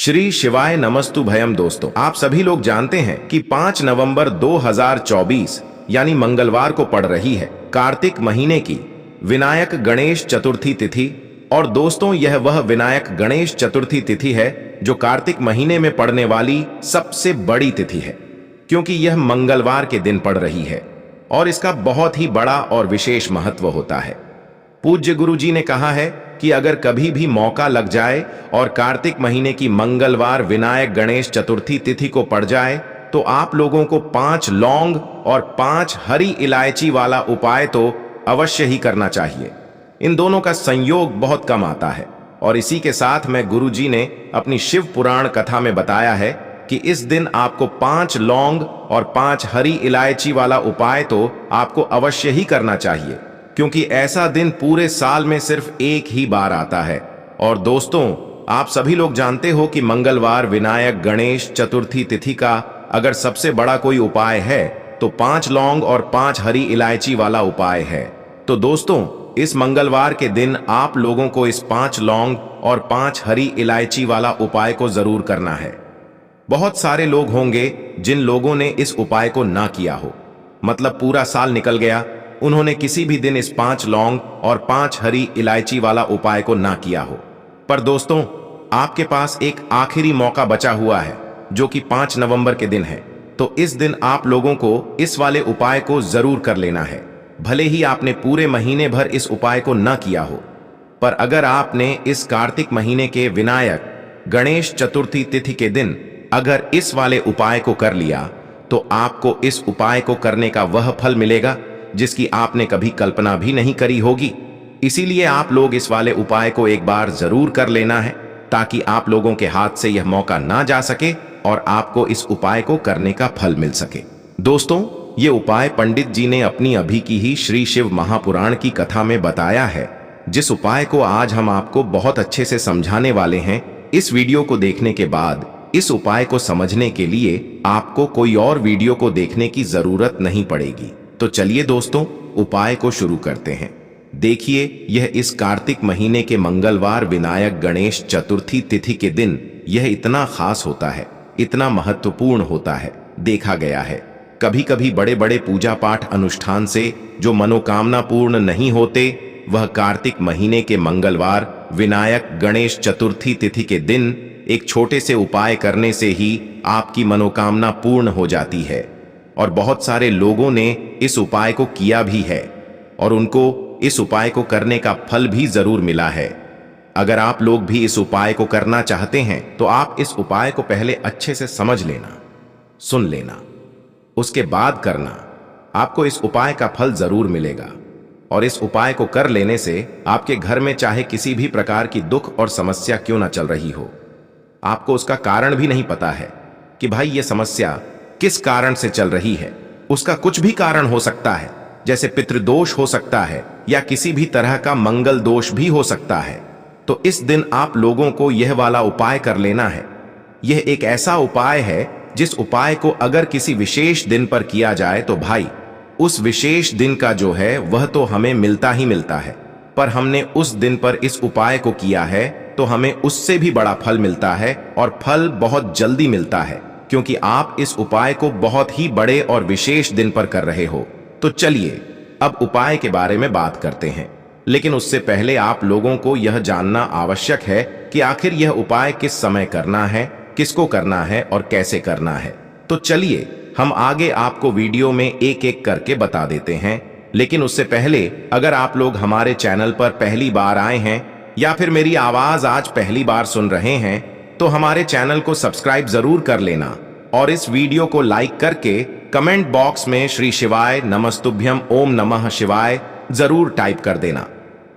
श्री शिवाय नमस्तु भयम। दोस्तों, आप सभी लोग जानते हैं कि 5 नवंबर 2024 यानी मंगलवार को पड़ रही है कार्तिक महीने की विनायक गणेश चतुर्थी तिथि। और दोस्तों, यह वह विनायक गणेश चतुर्थी तिथि है जो कार्तिक महीने में पड़ने वाली सबसे बड़ी तिथि है, क्योंकि यह मंगलवार के दिन पड़ रही है और इसका बहुत ही बड़ा और विशेष महत्व होता है। पूज्य गुरु जी ने कहा है कि अगर कभी भी मौका लग जाए और कार्तिक महीने की मंगलवार विनायक गणेश चतुर्थी तिथि को पड़ जाए तो आप लोगों को 5 लौंग और 5 हरी इलायची वाला उपाय तो अवश्य ही करना चाहिए। इन दोनों का संयोग बहुत कम आता है और इसी के साथ में गुरु जी ने अपनी शिव पुराण कथा में बताया है कि इस दिन आपको 5 लौंग और 5 हरी इलायची वाला उपाय तो आपको अवश्य ही करना चाहिए, क्योंकि ऐसा दिन पूरे साल में सिर्फ एक ही बार आता है। और दोस्तों, आप सभी लोग जानते हो कि मंगलवार विनायक गणेश चतुर्थी तिथि का अगर सबसे बड़ा कोई उपाय है तो 5 लौंग और 5 हरी इलायची वाला उपाय है। तो दोस्तों, इस मंगलवार के दिन आप लोगों को इस 5 लौंग और 5 हरी इलायची वाला उपाय को जरूर करना है। बहुत सारे लोग होंगे जिन लोगों ने इस उपाय को ना किया हो, मतलब पूरा साल निकल गया, उन्होंने किसी भी दिन इस 5 लौंग और 5 हरी इलायची वाला उपाय को ना किया हो। पर दोस्तों, आपके पास एक आखिरी मौका बचा हुआ है जो कि 5 नवंबर के दिन है। तो इस दिन आप लोगों को इस वाले उपाय को जरूर कर लेना है, भले ही आपने पूरे महीने भर इस उपाय को ना किया हो। पर अगर आपने इस कार्तिक महीने के विनायक गणेश चतुर्थी तिथि के दिन अगर इस वाले उपाय को कर लिया तो आपको इस उपाय को करने का वह फल मिलेगा जिसकी आपने कभी कल्पना भी नहीं करी होगी। इसीलिए आप लोग इस वाले उपाय को एक बार जरूर कर लेना है, ताकि आप लोगों के हाथ से यह मौका ना जा सके और आपको इस उपाय को करने का फल मिल सके। दोस्तों, ये उपाय पंडित जी ने अपनी अभी की ही श्री शिव महापुराण की कथा में बताया है, जिस उपाय को आज हम आपको बहुत अच्छे से समझाने वाले हैं। इस वीडियो को देखने के बाद इस उपाय को समझने के लिए आपको कोई और वीडियो को देखने की जरूरत नहीं पड़ेगी। तो चलिए दोस्तों, उपाय को शुरू करते हैं। देखिए, यह इस कार्तिक महीने के मंगलवार विनायक गणेश चतुर्थी तिथि के दिन यह इतना खास होता है, इतना महत्वपूर्ण होता है। देखा गया है कभी कभी बड़े बड़े पूजा पाठ अनुष्ठान से जो मनोकामना पूर्ण नहीं होते, वह कार्तिक महीने के मंगलवार विनायक गणेश चतुर्थी तिथि के दिन एक छोटे से उपाय करने से ही आपकी मनोकामना पूर्ण हो जाती है। और बहुत सारे लोगों ने इस उपाय को किया भी है और उनको इस उपाय को करने का फल भी जरूर मिला है। अगर आप लोग भी इस उपाय को करना चाहते हैं तो आप इस उपाय को पहले अच्छे से समझ लेना, सुन लेना, उसके बाद करना। आपको इस उपाय का फल जरूर मिलेगा। और इस उपाय को कर लेने से आपके घर में चाहे किसी भी प्रकार की दुख और समस्या क्यों ना चल रही हो, आपको उसका कारण भी नहीं पता है कि भाई ये समस्या किस कारण से चल रही है। उसका कुछ भी कारण हो सकता है, जैसे पितृदोष हो सकता है या किसी भी तरह का मंगल दोष भी हो सकता है। तो इस दिन आप लोगों को यह वाला उपाय कर लेना है। यह एक ऐसा उपाय है जिस उपाय को अगर किसी विशेष दिन पर किया जाए तो भाई उस विशेष दिन का जो है वह तो हमें मिलता ही मिलता है, पर हमने उस दिन पर इस उपाय को किया है तो हमें उससे भी बड़ा फल मिलता है और फल बहुत जल्दी मिलता है, क्योंकि आप इस उपाय को बहुत ही बड़े और विशेष दिन पर कर रहे हो। तो चलिए अब उपाय के बारे में बात करते हैं, लेकिन उससे पहले आप लोगों को यह जानना आवश्यक है कि आखिर यह उपाय किस समय करना है, किसको करना है और कैसे करना है। तो चलिए हम आगे आपको वीडियो में एक एक करके बता देते हैं। लेकिन उससे पहले अगर आप लोग हमारे चैनल पर पहली बार आए हैं या फिर मेरी आवाज आज पहली बार सुन रहे हैं तो हमारे चैनल को सब्सक्राइब जरूर कर लेना और इस वीडियो को लाइक करके कमेंट बॉक्स में श्री शिवाय नमस्तुभ्यम ओम नमः शिवाय जरूर टाइप कर देना।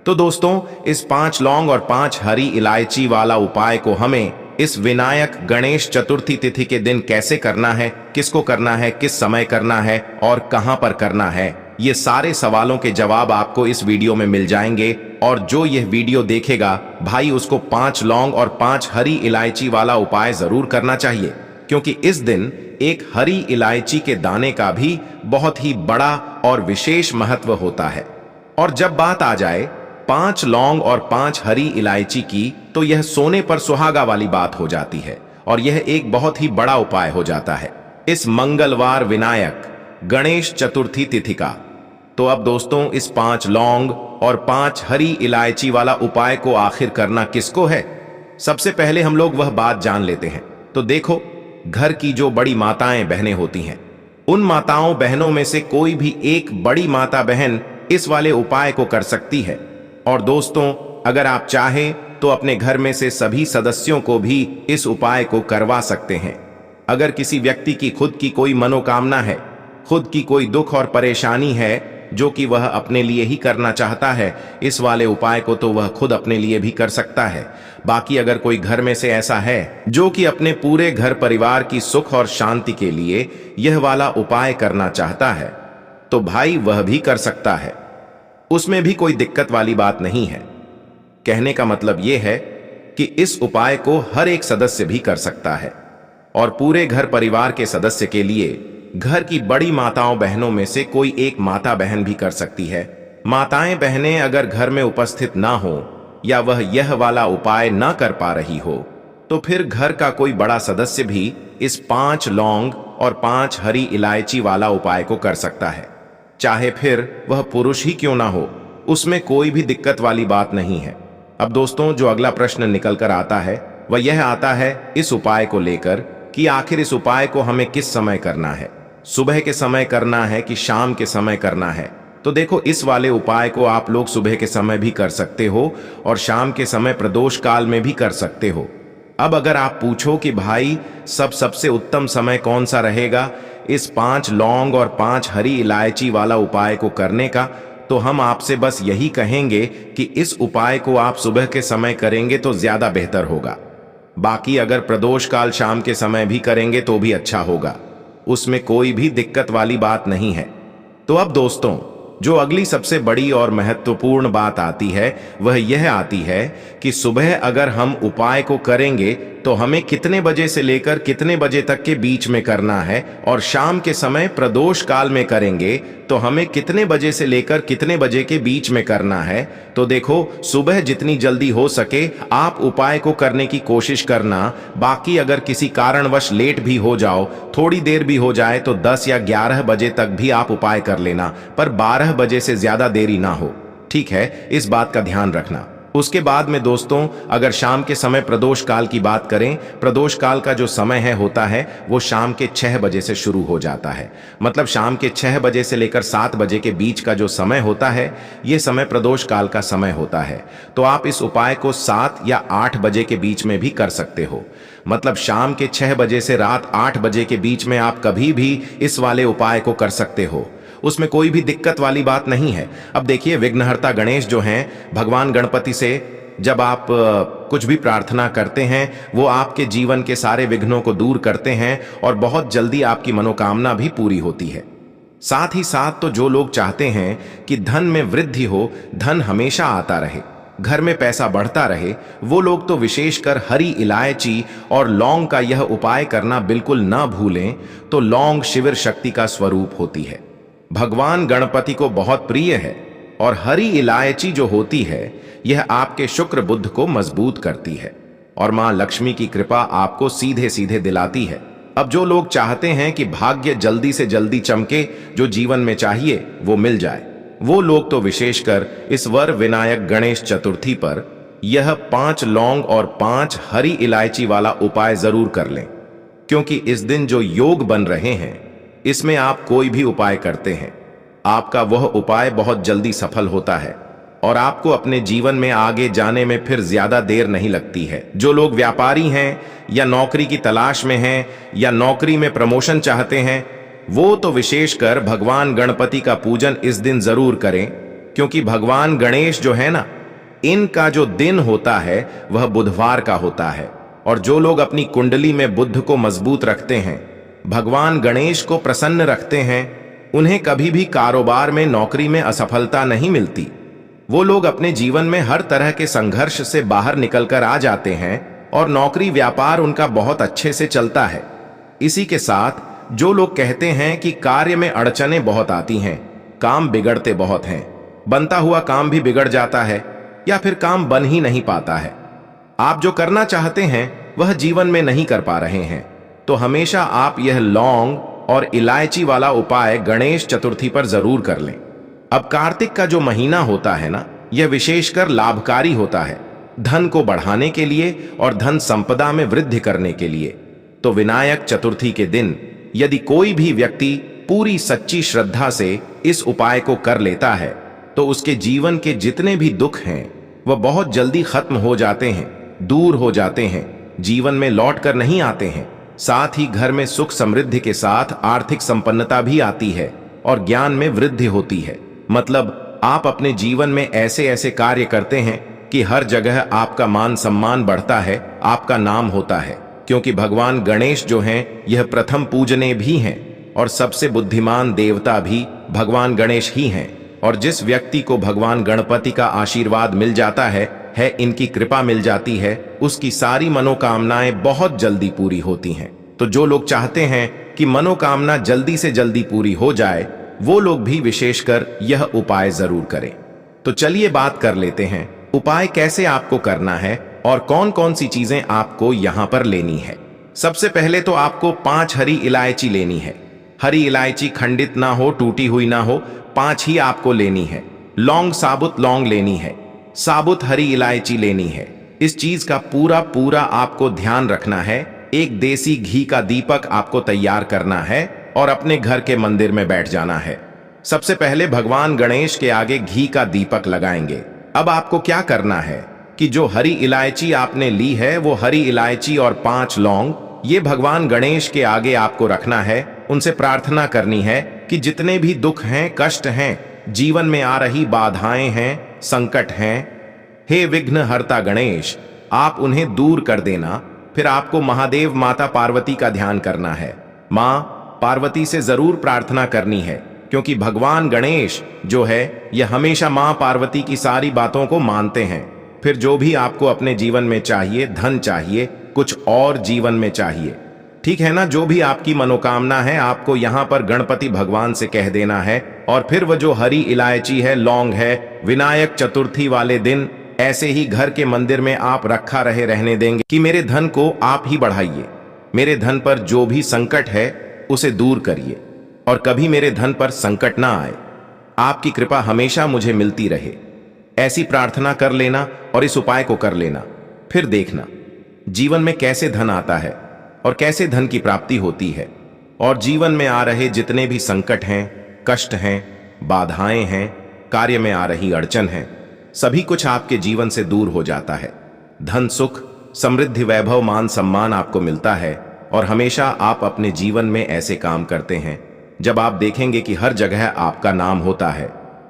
तो दोस्तों, इस 5 लौंग और 5 हरी इलायची वाला उपाय को हमें इस विनायक गणेश चतुर्थी तिथि के दिन कैसे करना है, किसको करना है, किस समय करना है और कहां पर करना है, ये सारे सवालों के जवाब आपको इस वीडियो में मिल जाएंगे। और जो यह वीडियो देखेगा भाई उसको 5 लौंग और 5 हरी इलायची वाला उपाय जरूर करना चाहिए, क्योंकि इस दिन एक हरी इलायची के दाने का भी बहुत ही बड़ा और विशेष महत्व होता है। और जब बात आ जाए 5 लौंग और 5 हरी इलायची की, तो यह सोने पर सुहागा वाली बात हो जाती है और यह एक बहुत ही बड़ा उपाय हो जाता है इस मंगलवार विनायक गणेश चतुर्थी तिथि का। तो अब दोस्तों, इस 5 लौंग और 5 हरी इलायची वाला उपाय को आखिर करना किसको है? सबसे पहले हम लोग वह बात जान लेते हैं। तो देखो, घर की जो बड़ी माताएं बहनें होती हैं, उन माताओं बहनों में से कोई भी एक बड़ी माता बहन इस वाले उपाय को कर सकती है। और दोस्तों, अगर आप चाहें तो अपने घर में से सभी सदस्यों को भी इस उपाय को करवा सकते हैं। अगर किसी व्यक्ति की खुद की कोई मनोकामना है, खुद की कोई दुख और परेशानी है जो कि वह अपने लिए ही करना चाहता है, इस वाले उपाय को तो वह खुद अपने लिए भी कर सकता है। बाकी अगर कोई घर में से ऐसा है जो कि अपने पूरे घर परिवार की सुख और शांति के लिए यह वाला उपाय करना चाहता है, तो भाई वह भी कर सकता है। उसमें भी कोई दिक्कत वाली बात नहीं है। कहने का मतलब यह है कि इस उपाय को हर एक सदस्य भी कर सकता है और पूरे घर परिवार के सदस्य के लिए घर की बड़ी माताओं बहनों में से कोई एक माता बहन भी कर सकती है। माताएं बहनें अगर घर में उपस्थित ना हो या वह यह वाला उपाय ना कर पा रही हो, तो फिर घर का कोई बड़ा सदस्य भी इस 5 लौंग और 5 हरी इलायची वाला उपाय को कर सकता है। चाहे फिर वह पुरुष ही क्यों ना हो, उसमें कोई भी दिक्कत वाली बात नहीं है। अब दोस्तों, जो अगला प्रश्न निकल कर आता है वह यह आता है इस उपाय को लेकर कि आखिर इस उपाय को हमें किस समय करना है, सुबह के समय करना है कि शाम के समय करना है। तो देखो, इस वाले उपाय को आप लोग सुबह के समय भी कर सकते हो और शाम के समय प्रदोष काल में भी कर सकते हो। अब अगर आप पूछो कि भाई सबसे उत्तम समय कौन सा रहेगा इस 5 लौंग और 5 हरी इलायची वाला उपाय को करने का, तो हम आपसे बस यही कहेंगे कि इस उपाय को आप सुबह के समय करेंगे तो ज्यादा बेहतर होगा। बाकी अगर प्रदोष काल शाम के समय भी करेंगे तो भी अच्छा होगा, उसमें कोई भी दिक्कत वाली बात नहीं है। तो अब दोस्तों, जो अगली सबसे बड़ी और महत्वपूर्ण बात आती है वह यह आती है कि सुबह अगर हम उपाय को करेंगे तो हमें कितने बजे से लेकर कितने बजे तक के बीच में करना है, और शाम के समय प्रदोष काल में करेंगे तो हमें कितने बजे से लेकर कितने बजे के बीच में करना है। तो देखो, सुबह जितनी जल्दी हो सके आप उपाय को करने की कोशिश करना। बाकी अगर किसी कारणवश लेट भी हो जाओ, थोड़ी देर भी हो जाए, तो 10 या 11 बजे तक भी आप उपाय कर लेना, पर 12 बजे से ज्यादा देरी ना हो। ठीक है, इस बात का ध्यान रखना। उसके बाद में दोस्तों, अगर शाम के समय प्रदोष काल की बात करें, प्रदोष काल का जो समय है होता है वो शाम के 6 बजे से शुरू हो जाता है। मतलब शाम के 6 बजे से लेकर 7 बजे के बीच का जो समय होता है, ये समय प्रदोष काल का समय होता है। तो आप इस उपाय को 7 या 8 बजे के बीच में भी कर सकते हो। मतलब शाम के 6 बजे से रात 8 बजे के बीच में आप कभी भी इस वाले उपाय को कर सकते हो, उसमें कोई भी दिक्कत वाली बात नहीं है। अब देखिए, विघ्नहर्ता गणेश जो हैं, भगवान गणपति से जब आप कुछ भी प्रार्थना करते हैं, वो आपके जीवन के सारे विघ्नों को दूर करते हैं और बहुत जल्दी आपकी मनोकामना भी पूरी होती है। साथ ही साथ तो जो लोग चाहते हैं कि धन में वृद्धि हो, धन हमेशा आता रहे, घर में पैसा बढ़ता रहे, वो लोग तो विशेषकर हरी इलायची और लौंग का यह उपाय करना बिल्कुल ना भूलें। तो लौंग शिविर शक्ति का स्वरूप होती है, भगवान गणपति को बहुत प्रिय है, और हरी इलायची जो होती है यह आपके शुक्र बुध को मजबूत करती है और मां लक्ष्मी की कृपा आपको सीधे सीधे दिलाती है। अब जो लोग चाहते हैं कि भाग्य जल्दी से जल्दी चमके, जो जीवन में चाहिए वो मिल जाए, वो लोग तो विशेषकर इस वर विनायक गणेश चतुर्थी पर यह 5 लौंग और 5 हरी इलायची वाला उपाय जरूर कर लें, क्योंकि इस दिन जो योग बन रहे हैं इसमें आप कोई भी उपाय करते हैं, आपका वह उपाय बहुत जल्दी सफल होता है और आपको अपने जीवन में आगे जाने में फिर ज्यादा देर नहीं लगती है। जो लोग व्यापारी हैं या नौकरी की तलाश में हैं या नौकरी में प्रमोशन चाहते हैं, वो तो विशेषकर भगवान गणपति का पूजन इस दिन जरूर करें, क्योंकि भगवान गणेश जो है ना, इनका जो दिन होता है वह बुधवार का होता है। और जो लोग अपनी कुंडली में बुध को मजबूत रखते हैं, भगवान गणेश को प्रसन्न रखते हैं, उन्हें कभी भी कारोबार में नौकरी में असफलता नहीं मिलती। वो लोग अपने जीवन में हर तरह के संघर्ष से बाहर निकलकर आ जाते हैं और नौकरी व्यापार उनका बहुत अच्छे से चलता है। इसी के साथ जो लोग कहते हैं कि कार्य में अड़चनें बहुत आती हैं, काम बिगड़ते बहुत हैं, बनता हुआ काम भी बिगड़ जाता है या फिर काम बन ही नहीं पाता है, आप जो करना चाहते हैं वह जीवन में नहीं कर पा रहे हैं, तो हमेशा आप यह लौंग और इलायची वाला उपाय गणेश चतुर्थी पर जरूर कर लें। अब कार्तिक का जो महीना होता है ना, यह विशेषकर लाभकारी होता है, धन को बढ़ाने के लिए और धन संपदा में वृद्धि करने के लिए। तो विनायक चतुर्थी के दिन यदि कोई भी व्यक्ति पूरी सच्ची श्रद्धा से इस उपाय को कर लेता है, तो उसके जीवन के जितने भी दुख हैं वह बहुत जल्दी खत्म हो जाते हैं, दूर हो जाते हैं, जीवन में लौट कर नहीं आते हैं। साथ ही घर में सुख समृद्धि के साथ आर्थिक संपन्नता भी आती है और ज्ञान में वृद्धि होती है। मतलब आप अपने जीवन में ऐसे ऐसे कार्य करते हैं कि हर जगह आपका मान सम्मान बढ़ता है, आपका नाम होता है। क्योंकि भगवान गणेश जो हैं यह प्रथम पूजने भी हैं और सबसे बुद्धिमान देवता भी भगवान गणेश ही हैं। और जिस व्यक्ति को भगवान गणपति का आशीर्वाद मिल जाता है, इनकी कृपा मिल जाती है, उसकी सारी मनोकामनाएं बहुत जल्दी पूरी होती हैं। तो जो लोग चाहते हैं कि मनोकामना जल्दी से जल्दी पूरी हो जाए, वो लोग भी विशेषकर यह उपाय जरूर करें। तो चलिए बात कर लेते हैं उपाय कैसे आपको करना है और कौन कौन सी चीजें आपको यहां पर लेनी है। सबसे पहले तो आपको 5 हरी इलायची लेनी है। हरी इलायची खंडित ना हो, टूटी हुई ना हो, 5 ही आपको लेनी है। लौंग, साबुत लौंग लेनी है, साबुत हरी इलायची लेनी है। इस चीज का पूरा पूरा आपको ध्यान रखना है। एक देसी घी का दीपक आपको तैयार करना है और अपने घर के मंदिर में बैठ जाना है। सबसे पहले भगवान गणेश के आगे घी का दीपक लगाएंगे। अब आपको क्या करना है कि जो हरी इलायची आपने ली है, वो हरी इलायची और 5 लौंग, ये भगवान गणेश के आगे आपको रखना है। उनसे प्रार्थना करनी है कि जितने भी दुख हैं, कष्ट हैं, जीवन में आ रही बाधाएं हैं, संकट हैं, हे विघ्न हरता गणेश, आप उन्हें दूर कर देना। फिर आपको महादेव माता पार्वती का ध्यान करना है। मां पार्वती से जरूर प्रार्थना करनी है, क्योंकि भगवान गणेश जो है यह हमेशा मां पार्वती की सारी बातों को मानते हैं। फिर जो भी आपको अपने जीवन में चाहिए, धन चाहिए, कुछ और जीवन में चाहिए, ठीक है ना, जो भी आपकी मनोकामना है, आपको यहां पर गणपति भगवान से कह देना है। और फिर वह जो हरी इलायची है, लौंग है, विनायक चतुर्थी वाले दिन ऐसे ही घर के मंदिर में आप रखा रहने देंगे कि मेरे धन को आप ही बढ़ाइए, मेरे धन पर जो भी संकट है उसे दूर करिए और कभी मेरे धन पर संकट ना आए, आपकी कृपा हमेशा मुझे मिलती रहे। ऐसी प्रार्थना कर लेना और इस उपाय को कर लेना। फिर देखना जीवन में कैसे धन आता है और कैसे धन की प्राप्ति होती है। और जीवन में आ रहे जितने भी संकट हैं, कष्ट हैं, बाधाएं हैं, कार्य में आ रही अड़चन है, सभी कुछ आपके जीवन से दूर हो जाता है। धन, सुख, समृद्धि, वैभव, मान सम्मान आपको मिलता है। और हमेशा आप अपने जीवन में ऐसे काम करते हैं, जब आप देखेंगे कि हर जगह आपका नाम होता है,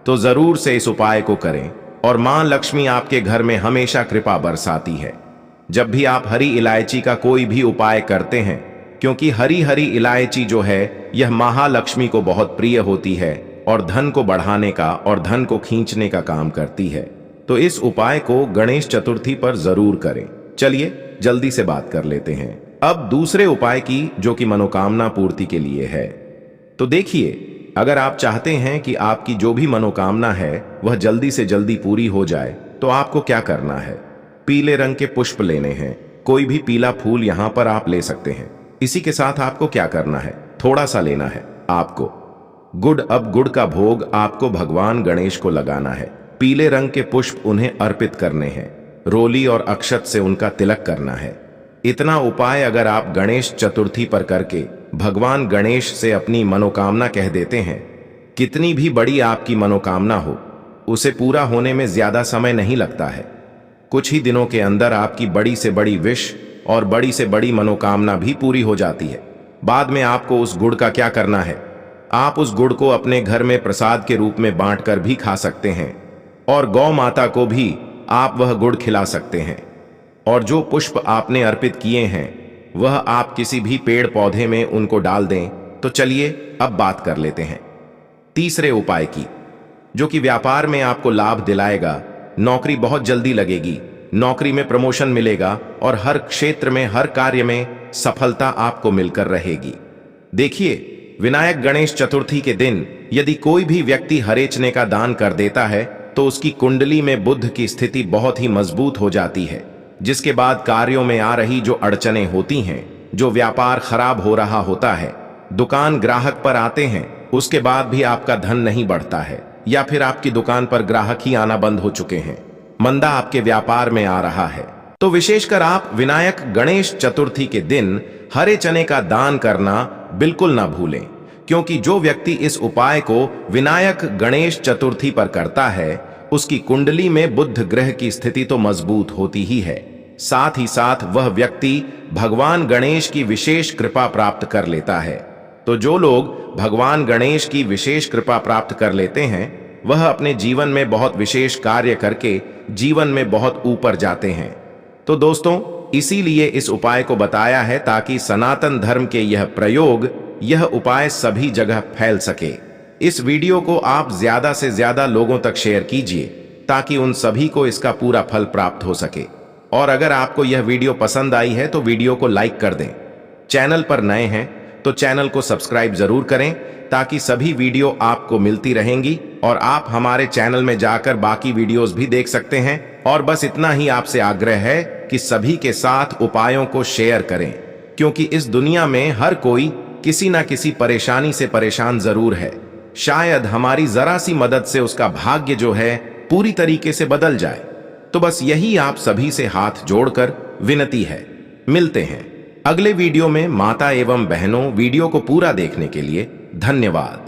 तो जरूर से इस उपाय को करें और मां लक्ष्मी आपके घर में हमेशा कृपा बरसाती है। जब भी आप हरी इलायची का कोई भी उपाय करते हैं, क्योंकि हरी हरी इलायची जो है यह महालक्ष्मी को बहुत प्रिय होती है और धन को बढ़ाने का और धन को खींचने का काम करती है, तो इस उपाय को गणेश चतुर्थी पर जरूर करें। चलिए जल्दी से बात कर लेते हैं अब दूसरे उपाय की, जो कि मनोकामना पूर्ति के लिए है। तो देखिए, अगर आप चाहते हैं कि आपकी जो भी मनोकामना है वह जल्दी से जल्दी पूरी हो जाए, तो आपको क्या करना है, पीले रंग के पुष्प लेने हैं। कोई भी पीला फूल यहां पर आप ले सकते हैं। इसी के साथ आपको क्या करना है, थोड़ा सा लेना है आपको गुड़। अब गुड़ का भोग आपको भगवान गणेश को लगाना है। पीले रंग के पुष्प उन्हें अर्पित करने हैं। रोली और अक्षत से उनका तिलक करना है। इतना उपाय अगर आप गणेश चतुर्थी पर करके भगवान गणेश से अपनी मनोकामना कह देते हैं, कितनी भी बड़ी आपकी मनोकामना हो, उसे पूरा होने में ज्यादा समय नहीं लगता है। कुछ ही दिनों के अंदर आपकी बड़ी से बड़ी विश और बड़ी से बड़ी मनोकामना भी पूरी हो जाती है। बाद में आपको उस गुड़ का क्या करना है, आप उस गुड़ को अपने घर में प्रसाद के रूप में बांटकर भी खा सकते हैं और गौ माता को भी आप वह गुड़ खिला सकते हैं। और जो पुष्प आपने अर्पित किए हैं वह आप किसी भी पेड़ पौधे में उनको डाल दें। तो चलिए अब बात कर लेते हैं तीसरे उपाय की, जो कि व्यापार में आपको लाभ दिलाएगा। नौकरी बहुत जल्दी लगेगी, नौकरी में प्रमोशन मिलेगा और हर क्षेत्र में, हर कार्य में सफलता आपको मिलकर रहेगी। देखिए, विनायक गणेश चतुर्थी के दिन यदि कोई भी व्यक्ति हरेचने का दान कर देता है, तो उसकी कुंडली में बुध की स्थिति बहुत ही मजबूत हो जाती है। जिसके बाद कार्यों में आ रही जो अड़चनें होती हैं, जो व्यापार खराब हो रहा होता है, दुकान ग्राहक पर आते हैं, उसके बाद भी आपका धन नहीं बढ़ता है, या फिर आपकी दुकान पर ग्राहक ही आना बंद हो चुके हैं, मंदा आपके व्यापार में आ रहा है, तो विशेषकर आप विनायक गणेश चतुर्थी के दिन हरे चने का दान करना बिल्कुल ना भूलें। क्योंकि जो व्यक्ति इस उपाय को विनायक गणेश चतुर्थी पर करता है, उसकी कुंडली में बुध ग्रह की स्थिति तो मजबूत होती ही है, साथ ही साथ वह व्यक्ति भगवान गणेश की विशेष कृपा प्राप्त कर लेता है। तो जो लोग भगवान गणेश की विशेष कृपा प्राप्त कर लेते हैं, वह अपने जीवन में बहुत विशेष कार्य करके जीवन में बहुत ऊपर जाते हैं। तो दोस्तों, इसीलिए इस उपाय को बताया है ताकि सनातन धर्म के यह उपाय सभी जगह फैल सके। इस वीडियो को आप ज्यादा से ज्यादा लोगों तक शेयर कीजिए ताकि उन सभी को इसका पूरा फल प्राप्त हो सके। और अगर आपको यह वीडियो पसंद आई है तो वीडियो को लाइक कर दें। चैनल पर नए हैं तो चैनल को सब्सक्राइब जरूर करें ताकि सभी वीडियो आपको मिलती रहेंगी और आप हमारे चैनल में जाकर बाकी वीडियोस भी देख सकते हैं। और बस इतना ही आपसे आग्रह है कि सभी के साथ उपायों को शेयर करें, क्योंकि इस दुनिया में हर कोई किसी ना किसी परेशानी से परेशान जरूर है। शायद हमारी जरा सी मदद से उसका भाग्य जो है पूरी तरीके से बदल जाए। तो बस यही आप सभी से हाथ जोड़कर विनती है। मिलते हैं अगले वीडियो में। माता एवं बहनों, वीडियो को पूरा देखने के लिए धन्यवाद।